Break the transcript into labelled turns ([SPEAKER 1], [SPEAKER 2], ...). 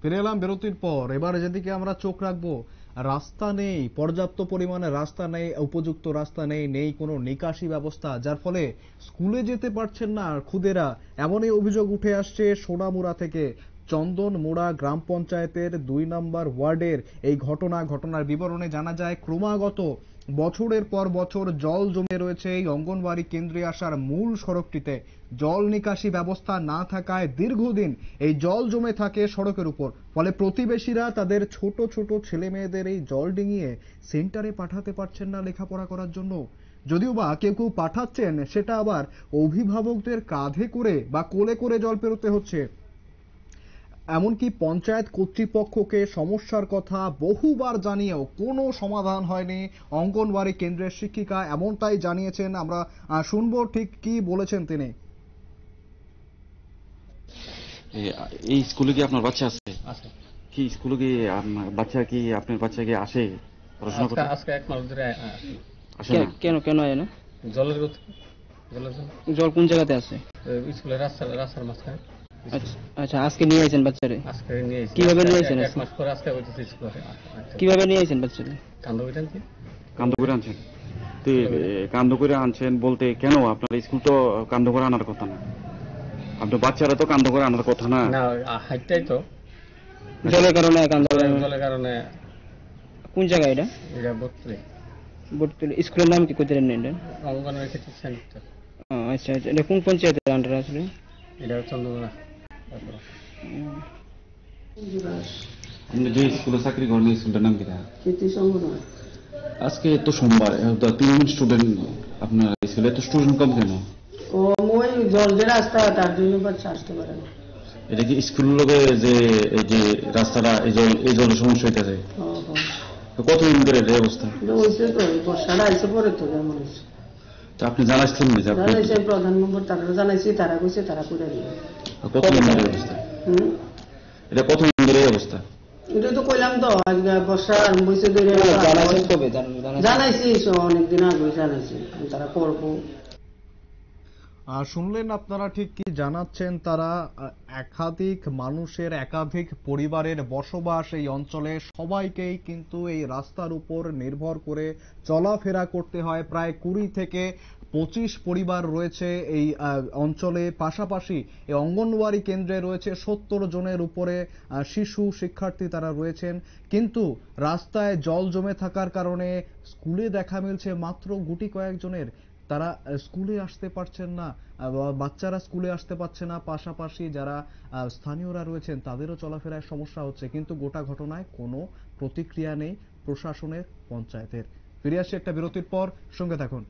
[SPEAKER 1] ফিরে এলাম বিরতির পর। এবার যেদিকে আমরা চোখ রাখবো, রাস্তা নেই, পর্যাপ্ত পরিমাণে রাস্তা নেই, উপযুক্ত রাস্তা নেই, নেই কোনো নিকাশি ব্যবস্থা, যার ফলে স্কুলে যেতে পারছেন না খুদেরা। এমনই অভিযোগ উঠে আসছে সোনামুড়া থেকে। চন্দনমুড়া গ্রাম পঞ্চায়েতের 2 নম্বর ওয়ার্ডের এই ঘটনার বিবরণে জানা যায়, ক্রমাগত বছরের পর বছর জল জমে রয়েছে এই অঙ্গনওয়াড়ি কেন্দ্রে আসার মূল সড়কটিতে। জল নিকাশি ব্যবস্থা না থাকায় দীর্ঘদিন এই জল জমে থাকে সড়কের উপর। ফলে প্রতিবেশীরা তাদের ছোট ছোট ছেলে মেয়েদের এই জল ডিঙিয়ে সেন্টারে পাঠাতে পারছেন না লেখাপড়া করার জন্য। যদিও বা কেউ কেউ পাঠাচ্ছেন, সেটা আবার অভিভাবকদের কাঁধে করে বা কোলে করে জল পেরোতে হচ্ছে। এমনকি পঞ্চায়েত কর্তৃপক্ষকে সমস্যার কথা বহুবার জানিয়েও কোনো সমাধান হয়নি। অঙ্গনওয়াড়ি কেন্দ্রের শিক্ষিকা এমনটাই জানিয়েছেন। আমরা শুনবো ঠিক কি বলেছেন তিনি।
[SPEAKER 2] এই স্কুলে কি আপনার বাচ্চা আছে? কি স্কুলে কি বাচ্চা কি আপনার বাচ্চা কি আসে পড়াশোনা করতে?
[SPEAKER 3] আজকে এক মাস ধরে
[SPEAKER 2] আসে না।
[SPEAKER 4] কেন হয় না?
[SPEAKER 3] জলের
[SPEAKER 4] জল কোন জায়গাতে আছে?
[SPEAKER 3] স্কুলের রাস্তার মাঝখানে।
[SPEAKER 4] আচ্ছা, আজকে নিয়ে আসেন বাচ্চারে?
[SPEAKER 3] আজকে নিয়ে এসেছি।
[SPEAKER 4] কিভাবে নিয়ে আসেন?
[SPEAKER 3] এক মাস পরে আজকে হইতেছে স্কুলে।
[SPEAKER 4] কিভাবে নিয়ে আসেন বাচ্চারে?
[SPEAKER 3] কান্দ করে আনছি।
[SPEAKER 2] কান্দ করে আনছেন? কান্দ করে আনছেন বলতে কেন? আপনার স্কুল তো কান্দ করে আনার কথা না, আপনার বাচ্চারা তো কান্দ করে আনার কথা না।
[SPEAKER 3] না, হাইটটাই তো
[SPEAKER 4] জলের কারণে
[SPEAKER 3] জলের কারণে।
[SPEAKER 4] কোন জায়গা এটা?
[SPEAKER 3] এটা বর্তলে
[SPEAKER 4] স্কুলের নাম কি করতে নেন?
[SPEAKER 3] অঙ্গনওয়াড়ি সেন্টার।
[SPEAKER 4] আচ্ছা, এটা কোন পঞ্চায়েতের আন্ডারে আসলে?
[SPEAKER 3] এটা চন্দ্রমোড়া।
[SPEAKER 2] আপনি যে স্কুলে চাকরি করেন স্কুলটার নাম কি? আজকে তো সোমবার, 3 স্টুডেন্ট আপনার স্কুলে, তো স্টুডেন্ট কম কেন?
[SPEAKER 5] জল যে রাস্তা তার জন্য বাচ্চা আসতে পারে না।
[SPEAKER 2] এটা কি স্কুলের লোকে যে এই যে রাস্তাটা এই জলের সমস্যা হইতেছে? কতদিন ধরে এই অবস্থা?
[SPEAKER 5] বর্ষাটা আইসে পরে তো যেমন
[SPEAKER 2] তো আপনি জানাইছিলেন না?
[SPEAKER 5] জানাইছে প্রধানমন্ত্রী, তারা জানাইছি, তারা কইছে তারা করে দিবে।
[SPEAKER 2] কতদিন ধরে অবস্থা? এটা কতদিন ধরে এই অবস্থা?
[SPEAKER 5] এটা তো কইলাম তো, আজকে বর্ষা আরম্ভ হয়েছে ধরে জানাইছি, অনেকদিন আগে জানাইছি, তারা করবো।
[SPEAKER 1] শুনলেন আপনারা ঠিক কি জানাচ্ছেন তারা। একাধিক মানুষের, একাধিক পরিবারের বসবাস এই অঞ্চলে। সবাইকেই কিন্তু এই রাস্তার উপর নির্ভর করে চলাফেরা করতে হয়। প্রায় 20 থেকে 25 পরিবার রয়েছে এই অঞ্চলে। পাশাপাশি এই অঙ্গনওয়াড়ি কেন্দ্রে রয়েছে 70 জনের উপরে শিশু শিক্ষার্থী তারা রয়েছেন। কিন্তু রাস্তায় জল জমে থাকার কারণে স্কুলে দেখা মিলছে মাত্র গুটি কয়েকজনের। তারা স্কুলে আসতে পারছেন না, বাচ্চারা স্কুলে আসতে পারছে না। পাশাপাশি যারা স্থানীয়রা রয়েছেন তাদেরও চলাফেরায় সমস্যা হচ্ছে। কিন্তু গোটা ঘটনায় কোনো প্রতিক্রিয়া নেই প্রশাসনের, পঞ্চায়েতের। ফিরে আসছে একটা বিরতির পর, সঙ্গে থাকুন।